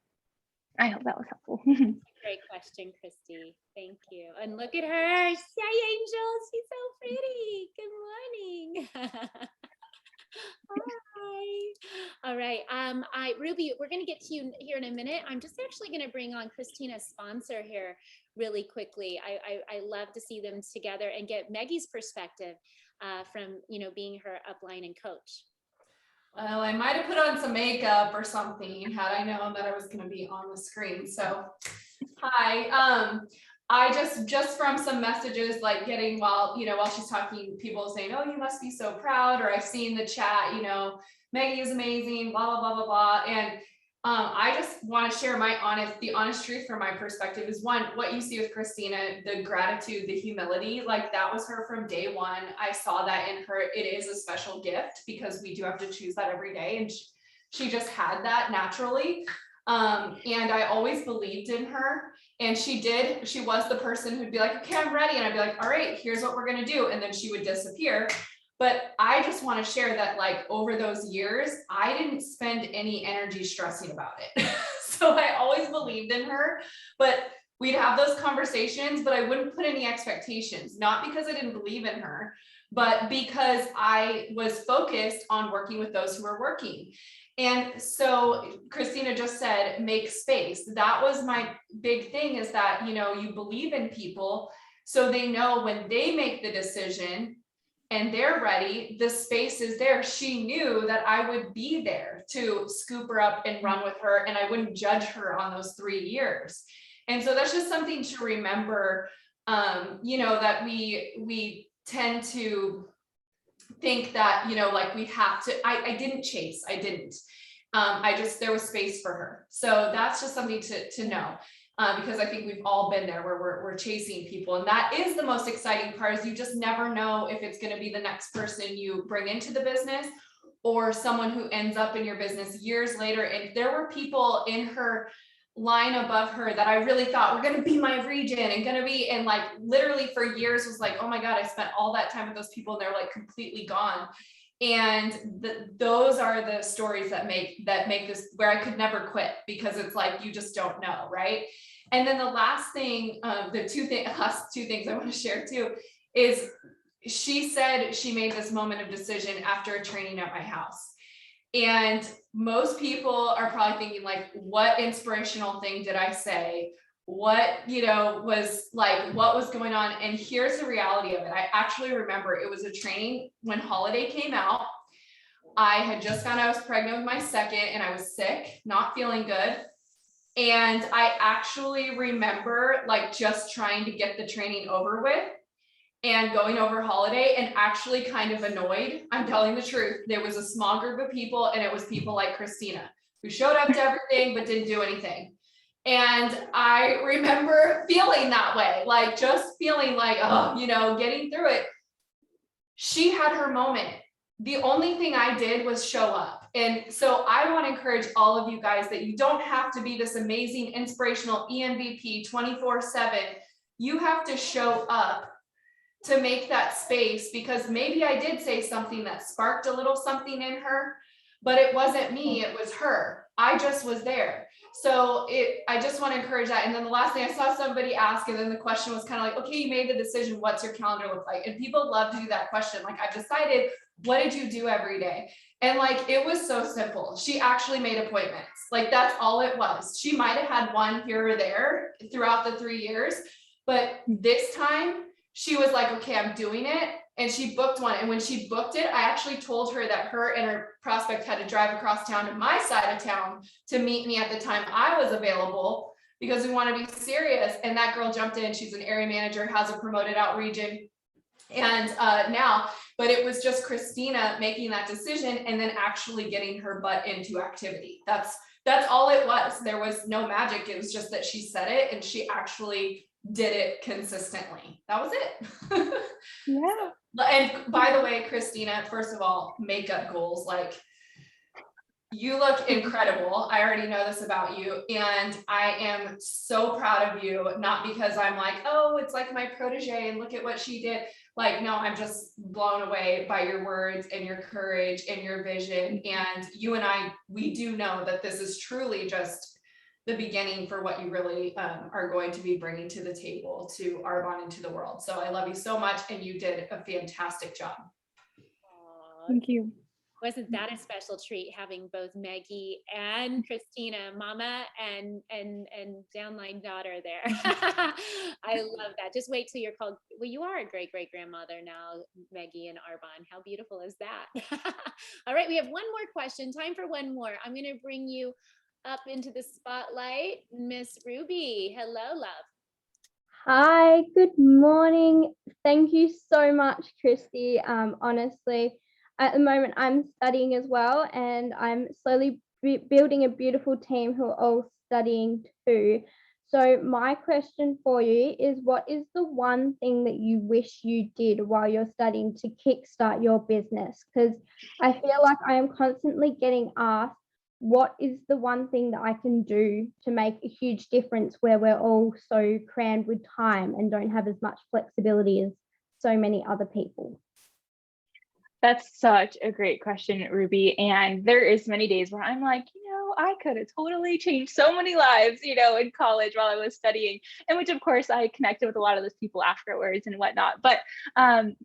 I hope that was helpful. Great question, Christy. Thank you. And look at her. Yay, Angel. She's so pretty. Good morning. Hi. All right. Ruby, we're going to get to you here in a minute. I'm just actually going to bring on Christina's sponsor here really quickly. I love to see them together and get Maggie's perspective from, being her upline and coach. Well, I might have put on some makeup or something had I known that I was going to be on the screen. So, hi. I just from some messages like getting while she's talking, people saying, "Oh, you must be so proud," or I've seen the chat, Maggie is amazing, blah blah blah blah blah, and I just want to share the honest truth from my perspective is one, what you see with Christina, the gratitude, the humility, like that was her from day one. I saw that in her. It is a special gift because we do have to choose that every day. And she just had that naturally. And I always believed in her. And she was the person who'd be like, "Okay, I'm ready." And I'd be like, "All right, here's what we're going to do." And then she would disappear. But I just want to share that like over those years, I didn't spend any energy stressing about it. So I always believed in her, but we'd have those conversations, but I wouldn't put any expectations, not because I didn't believe in her, but because I was focused on working with those who were working. And so Christina just said, make space. That was my big thing, is that, you believe in people so they know when they make the decision and they're ready, the space is there. She knew that I would be there to scoop her up and run with her, and I wouldn't judge her on those 3 years. And so that's just something to remember, that we tend to think that, like we have to, I didn't chase, I didn't. There was space for her. So that's just something to know. Because I think we've all been there where we're chasing people. And that is the most exciting part, is you just never know if it's going to be the next person you bring into the business or someone who ends up in your business years later. And there were people in her line above her that I really thought were going to be my region and like literally for years was like, "Oh my God, I spent all that time with those people and they're like completely gone." And those are the stories that make this where I could never quit, because it's like, you just don't know. Right. And then the last thing, last two things I want to share too, is she said she made this moment of decision after a training at my house. And most people are probably thinking like, what inspirational thing did I say? What, was like, what was going on? And here's the reality of it. I actually remember it was a training when Holiday came out. I had just found out I was pregnant with my second and I was sick, not feeling good. And I actually remember like just trying to get the training over with and going over Holiday and actually kind of annoyed. I'm telling the truth. There was a small group of people, and it was people like Christina who showed up to everything but didn't do anything. And I remember feeling that way, like just feeling like, getting through it. She had her moment. The only thing I did was show up. And so I want to encourage all of you guys that you don't have to be this amazing, inspirational ENVP 24/7. You have to show up to make that space, because maybe I did say something that sparked a little something in her, but it wasn't me, it was her. I just was there. So I just want to encourage that. And then the last thing, I saw somebody ask, and then the question was kind of like, "Okay, you made the decision. What's your calendar look like?" And people love to do that question. Like, I've decided, what did you do every day? And like, it was so simple. She actually made appointments. Like, that's all it was. She might've had one here or there throughout the 3 years, but this time she was like, "Okay, I'm doing it." And she booked one. And when she booked it, I actually told her that her and her prospect had to drive across town to my side of town to meet me at the time I was available, because we want to be serious. And that girl jumped in. She's an area manager, has a promoted out region. And but it was just Christina making that decision and then actually getting her butt into activity. That's that's all it was. There was no magic. It was just that she said it and she actually did it consistently. That was it. Yeah. And by the way, Christina, first of all, makeup goals, like you look incredible. I already know this about you. And I am so proud of you, not because I'm like, oh, it's like my protege and look at what she did. Like, no, I'm just blown away by your words and your courage and your vision. And you and I, we do know that this is truly just the beginning for what you really are going to be bringing to the table, to Arbonne and to the world. So I love you so much. And you did a fantastic job. Thank you. Wasn't that a special treat having both Maggie and Christina, mama and downline daughter there? I love that. Just wait till you're called. Well, you are a great grandmother now, Maggie and Arbonne. How beautiful is that? All right, we have one more question. Time for one more. I'm going to bring you up into the spotlight, Miss Ruby. Hello, love. Hi, good morning. Thank you so much, Christy. Honestly, at the moment I'm studying as well, and I'm slowly building a beautiful team who are all studying too. So my question for you is, what is the one thing that you wish you did while you're studying to kickstart your business? Because I feel like I am constantly getting asked, what is the one thing that I can do to make a huge difference where we're all so crammed with time and don't have as much flexibility as so many other people? That's such a great question, Ruby. And there is many days where I'm like, I could have totally changed so many lives, in college while I was studying, and which of course I connected with a lot of those people afterwards and whatnot. But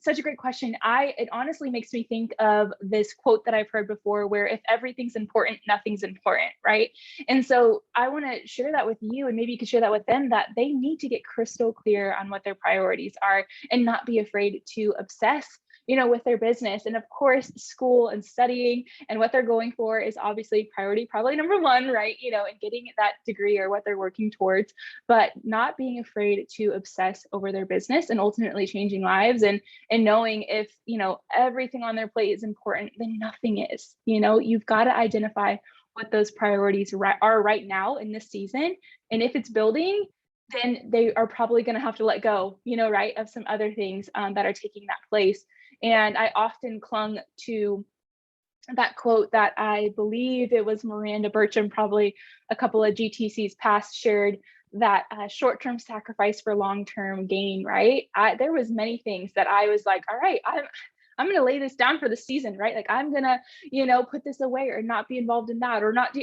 such a great question. It honestly makes me think of this quote that I've heard before, where if everything's important, nothing's important, right? And so I want to share that with you, and maybe you could share that with them, that they need to get crystal clear on what their priorities are and not be afraid to obsess with their business. And of course, school and studying and what they're going for is obviously priority, probably number one, right? And getting that degree or what they're working towards, but not being afraid to obsess over their business and ultimately changing lives, and knowing if, everything on their plate is important, then nothing is. You've got to identify what those priorities are right now in this season. And if it's building, then they are probably going to have to let go, right, of some other things that are taking that place. And I often clung to that quote that I believe it was Miranda Burcham, probably a couple of GTCs past, shared, that short-term sacrifice for long-term gain, right? There was many things that I was like, all right, I'm going to lay this down for the season, right? Like I'm going to, put this away or not be involved in that, or not,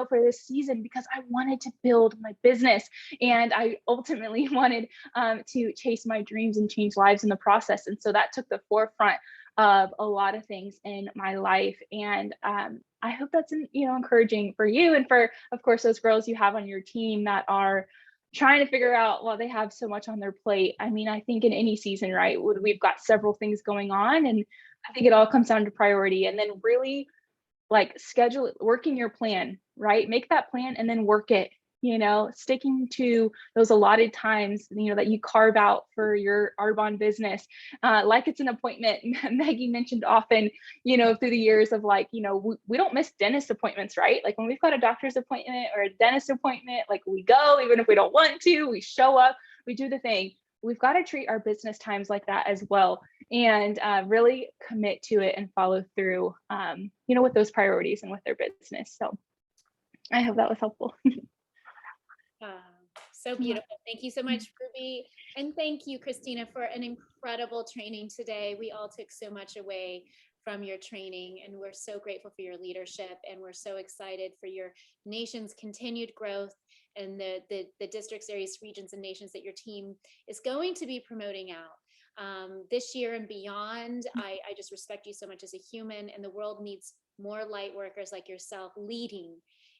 for this season, because I wanted to build my business. And I ultimately wanted to chase my dreams and change lives in the process. And so that took the forefront of a lot of things in my life. And I hope that's, encouraging for you and for, of course, those girls you have on your team that are trying to figure out, well, they have so much on their plate. I mean, I think in any season, right, we've got several things going on, and I think it all comes down to priority, and then really like schedule it, working your plan, right? Make that plan and then work it, sticking to those allotted times, that you carve out for your Arbonne business, like it's an appointment. Maggie mentioned often, through the years of like, we don't miss dentist appointments, right? Like when we've got a doctor's appointment or a dentist appointment, like we go, even if we don't want to, we show up, we do the thing. We've got to treat our business times like that as well, and really commit to it and follow through, with those priorities and with their business. So I hope that was helpful. So beautiful. Thank you so much, Ruby. And thank you, Christina, for an incredible training today. We all took so much away from your training, and we're so grateful for your leadership, and we're so excited for your nation's continued growth and the districts, areas, regions, and nations that your team is going to be promoting out this year and beyond. I just respect you so much as a human, and the world needs more light workers like yourself leading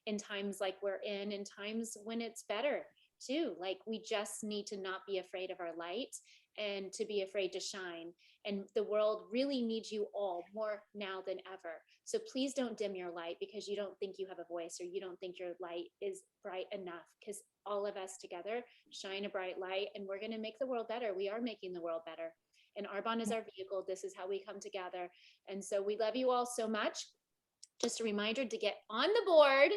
in times like we're in times when it's better too. Like we just need to not be afraid of our light and to be afraid to shine. And the world really needs you all more now than ever. So please don't dim your light because you don't think you have a voice or you don't think your light is bright enough, because all of us together shine a bright light and we're going to make the world better. We are making the world better. And Arbonne is our vehicle. This is how we come together. And so we love you all so much. Just a reminder to get on the board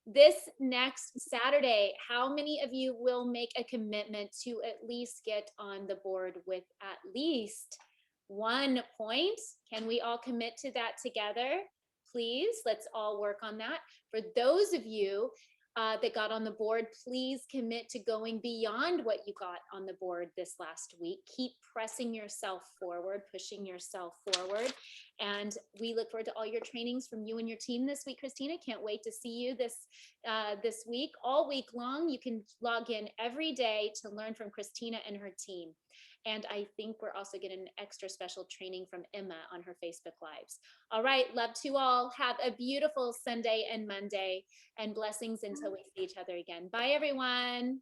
this next Saturday, how many of you will make a commitment to at least get on the board with at least 1 point? Can we all commit to that together? Please, let's all work on that. For those of you that got on the board, please commit to going beyond what you got on the board this last week. Keep pressing yourself forward, pushing yourself forward. And we look forward to all your trainings from you and your team this week, Christina. Can't wait to see you this week. All week long, you can log in every day to learn from Christina and her team. And I think we're also getting an extra special training from Emma on her Facebook Lives. All right, love to all. Have a beautiful Sunday and Monday, and blessings until we see each other again. Bye, everyone.